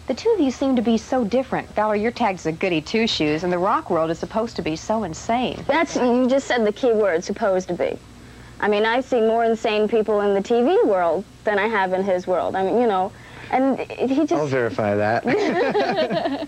The two of you seem to be so different. Valerie, your tag's a goody two-shoes, and the rock world is supposed to be so insane. You just said the key word, supposed to be. I mean, I see more insane people in the TV world than I have in his world. I mean, you know, and he just... I'll verify that.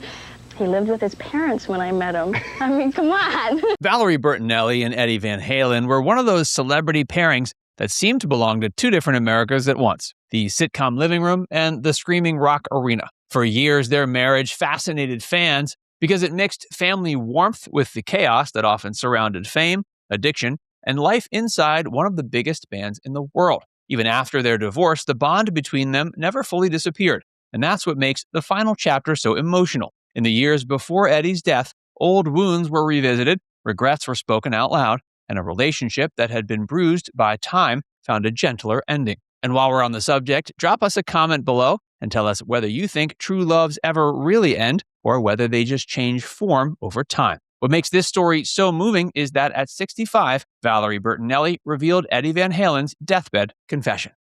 He lived with his parents when I met him. I mean, come on. Valerie Bertinelli and Eddie Van Halen were one of those celebrity pairings that seemed to belong to two different Americas at once, the sitcom living room and the screaming rock arena. For years, their marriage fascinated fans because it mixed family warmth with the chaos that often surrounded fame, addiction, and life inside one of the biggest bands in the world. Even after their divorce, the bond between them never fully disappeared, and that's what makes the final chapter so emotional. In the years before Eddie's death, old wounds were revisited, regrets were spoken out loud, and a relationship that had been bruised by time found a gentler ending. And while we're on the subject, drop us a comment below and tell us whether you think true loves ever really end or whether they just change form over time. What makes this story so moving is that at 65, Valerie Bertinelli revealed Eddie Van Halen's deathbed confession.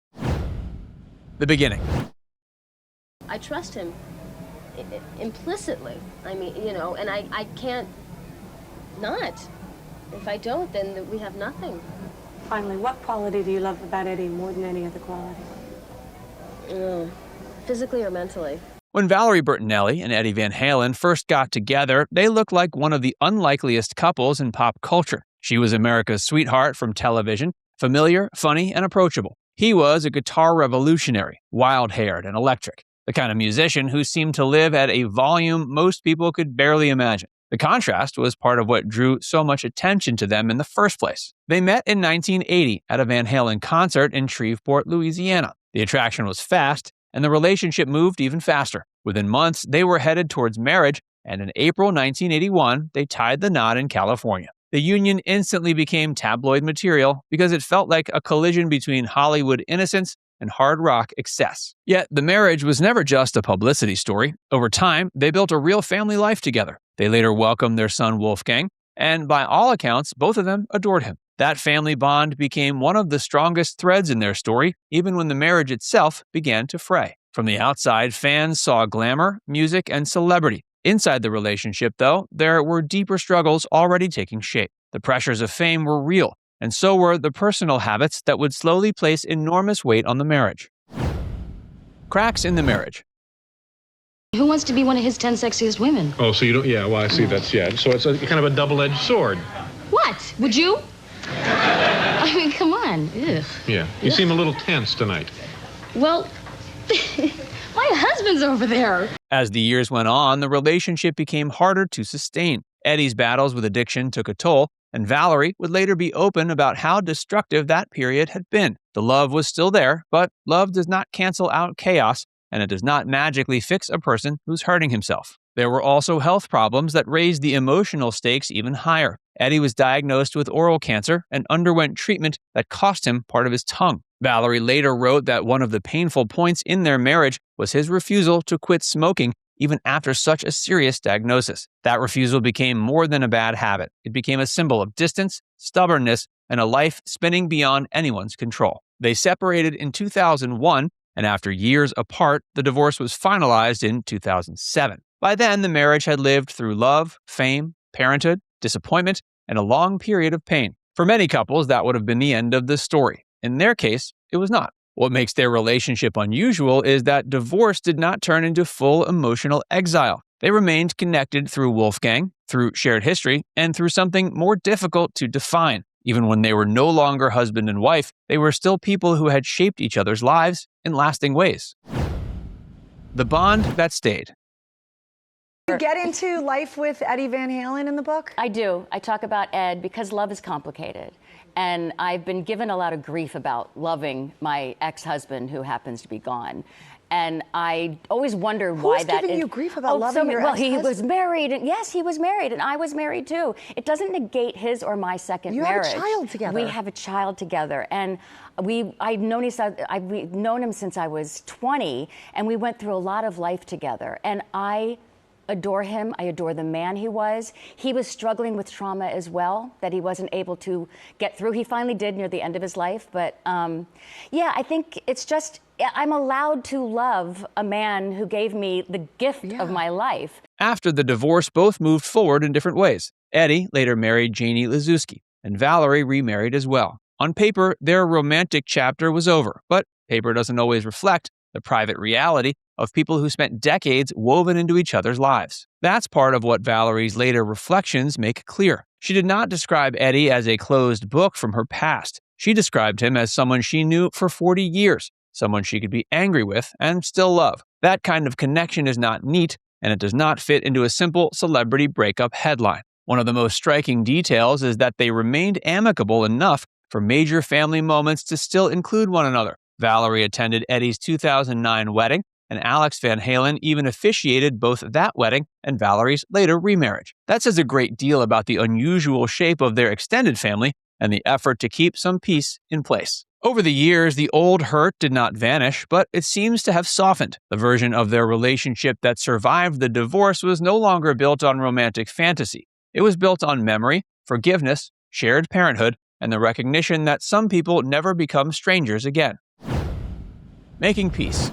The beginning. I trust him implicitly. I mean, you know, and I can't not. If I don't, then we have nothing. Finally, what quality do you love about Eddie more than any other quality? Physically or mentally? When Valerie Bertinelli and Eddie Van Halen first got together, they looked like one of the unlikeliest couples in pop culture. She was America's sweetheart from television, familiar, funny, and approachable. He was a guitar revolutionary, wild-haired and electric, the kind of musician who seemed to live at a volume most people could barely imagine. The contrast was part of what drew so much attention to them in the first place. They met in 1980 at a Van Halen concert in Shreveport, Louisiana. The attraction was fast, and the relationship moved even faster. Within months, they were headed towards marriage, and in April 1981, they tied the knot in California. The union instantly became tabloid material because it felt like a collision between Hollywood innocence and hard rock excess. Yet, the marriage was never just a publicity story. Over time, they built a real family life together. They later welcomed their son Wolfgang, and by all accounts, both of them adored him. That family bond became one of the strongest threads in their story, even when the marriage itself began to fray. From the outside, fans saw glamour, music, and celebrity. Inside the relationship, though, there were deeper struggles already taking shape. The pressures of fame were real, and so were the personal habits that would slowly place enormous weight on the marriage. Cracks in the marriage. Who wants to be one of his 10 sexiest women? Oh, so you don't, yeah, well, I see, that's, yeah. So it's a kind of a double-edged sword. What? Would you? I mean, come on. Ugh. Yeah, you seem a little tense tonight. Well, my husband's over there. As the years went on, the relationship became harder to sustain. Eddie's battles with addiction took a toll, and Valerie would later be open about how destructive that period had been. The love was still there, but love does not cancel out chaos, and it does not magically fix a person who's hurting himself. There were also health problems that raised the emotional stakes even higher. Eddie was diagnosed with oral cancer and underwent treatment that cost him part of his tongue. Valerie later wrote that one of the painful points in their marriage was his refusal to quit smoking even after such a serious diagnosis. That refusal became more than a bad habit. It became a symbol of distance, stubbornness, and a life spinning beyond anyone's control. They separated in 2001, and after years apart, the divorce was finalized in 2007. By then, the marriage had lived through love, fame, parenthood, disappointment, and a long period of pain. For many couples, that would have been the end of the story. In their case, it was not. What makes their relationship unusual is that divorce did not turn into full emotional exile. They remained connected through Wolfgang, through shared history, and through something more difficult to define. Even when they were no longer husband and wife, they were still people who had shaped each other's lives in lasting ways. The bond that stayed. You get into life with Eddie Van Halen in the book? I do. I talk about Ed because love is complicated. And I've been given a lot of grief about loving my ex-husband who happens to be gone. And I always wonder why that is. Who's giving you grief about loving your ex-husband? Well, he was married, and yes, he was married, and I was married too. It doesn't negate his or my second marriage. You have a child together. We have a child together, and I've known him since I was 20, and we went through a lot of life together. And I adore him. I adore the man he was. He was struggling with trauma as well that he wasn't able to get through. He finally did near the end of his life. But yeah, I think it's just, I'm allowed to love a man who gave me the gift of my life. After the divorce, both moved forward in different ways. Eddie later married Janie Lazuski, and Valerie remarried as well. On paper, their romantic chapter was over, but paper doesn't always reflect the private reality of people who spent decades woven into each other's lives. That's part of what Valerie's later reflections make clear. She did not describe Eddie as a closed book from her past. She described him as someone she knew for 40 years, someone she could be angry with and still love. That kind of connection is not neat, and it does not fit into a simple celebrity breakup headline. One of the most striking details is that they remained amicable enough for major family moments to still include one another. Valerie attended Eddie's 2009 wedding, and Alex Van Halen even officiated both that wedding and Valerie's later remarriage. That says a great deal about the unusual shape of their extended family and the effort to keep some peace in place. Over the years, the old hurt did not vanish, but it seems to have softened. The version of their relationship that survived the divorce was no longer built on romantic fantasy. It was built on memory, forgiveness, shared parenthood, and the recognition that some people never become strangers again. Making peace.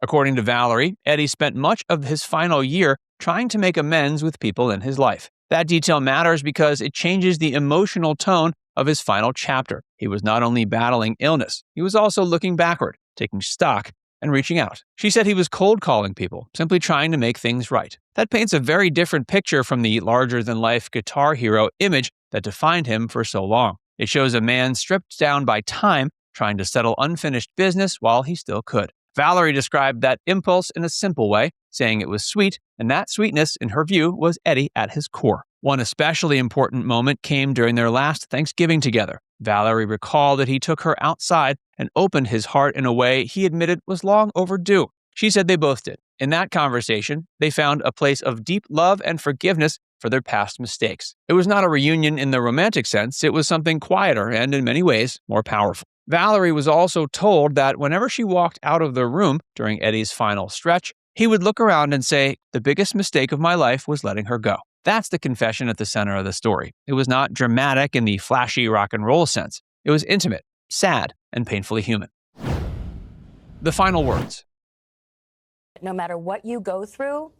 According to Valerie, Eddie spent much of his final year trying to make amends with people in his life. That detail matters because it changes the emotional tone of his final chapter. He was not only battling illness, he was also looking backward, taking stock, and reaching out. She said he was cold calling people, simply trying to make things right. That paints a very different picture from the larger-than-life guitar hero image that defined him for so long. It shows a man stripped down by time, trying to settle unfinished business while he still could. Valerie described that impulse in a simple way, saying it was sweet, and that sweetness, in her view, was Eddie at his core. One especially important moment came during their last Thanksgiving together. Valerie recalled that he took her outside and opened his heart in a way he admitted was long overdue. She said they both did. In that conversation, they found a place of deep love and forgiveness for their past mistakes. It was not a reunion in the romantic sense, it was something quieter and, in many ways, more powerful. Valerie was also told that whenever she walked out of the room during Eddie's final stretch, he would look around and say, "The biggest mistake of my life was letting her go." That's the confession at the center of the story. It was not dramatic in the flashy rock and roll sense. It was intimate, sad, and painfully human. The final words. No matter what you go through,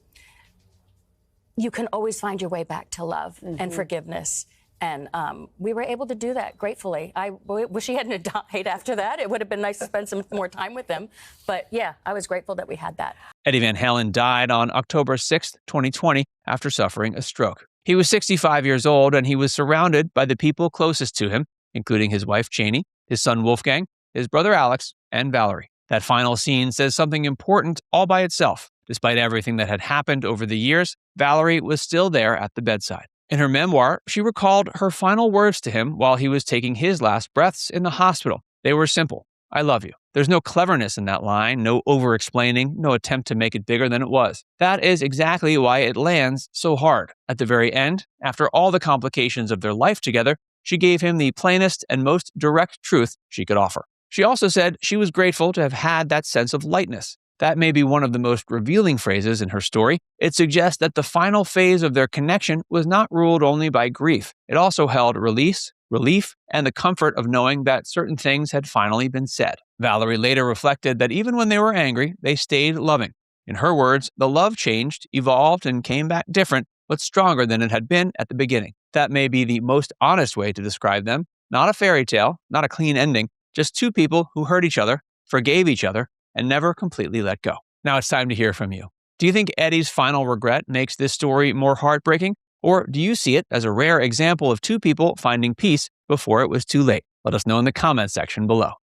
you can always find your way back to love and forgiveness. And we were able to do that gratefully. I wish he hadn't died after that. It would have been nice to spend some more time with him. But yeah, I was grateful that we had that. Eddie Van Halen died on October 6, 2020, after suffering a stroke. He was 65 years old, and he was surrounded by the people closest to him, including his wife, Janie, his son, Wolfgang, his brother, Alex, and Valerie. That final scene says something important all by itself. Despite everything that had happened over the years, Valerie was still there at the bedside. In her memoir, she recalled her final words to him while he was taking his last breaths in the hospital. They were simple. "I love you." There's no cleverness in that line, no over-explaining, no attempt to make it bigger than it was. That is exactly why it lands so hard. At the very end, after all the complications of their life together, she gave him the plainest and most direct truth she could offer. She also said she was grateful to have had that sense of lightness. That may be one of the most revealing phrases in her story. It suggests that the final phase of their connection was not ruled only by grief. It also held release, relief, and the comfort of knowing that certain things had finally been said. Valerie later reflected that even when they were angry, they stayed loving. In her words, the love changed, evolved, and came back different, but stronger than it had been at the beginning. That may be the most honest way to describe them. Not a fairy tale, not a clean ending, just two people who hurt each other, forgave each other, and never completely let go. Now it's time to hear from you. Do you think Eddie's final regret makes this story more heartbreaking? Or do you see it as a rare example of two people finding peace before it was too late? Let us know in the comments section below.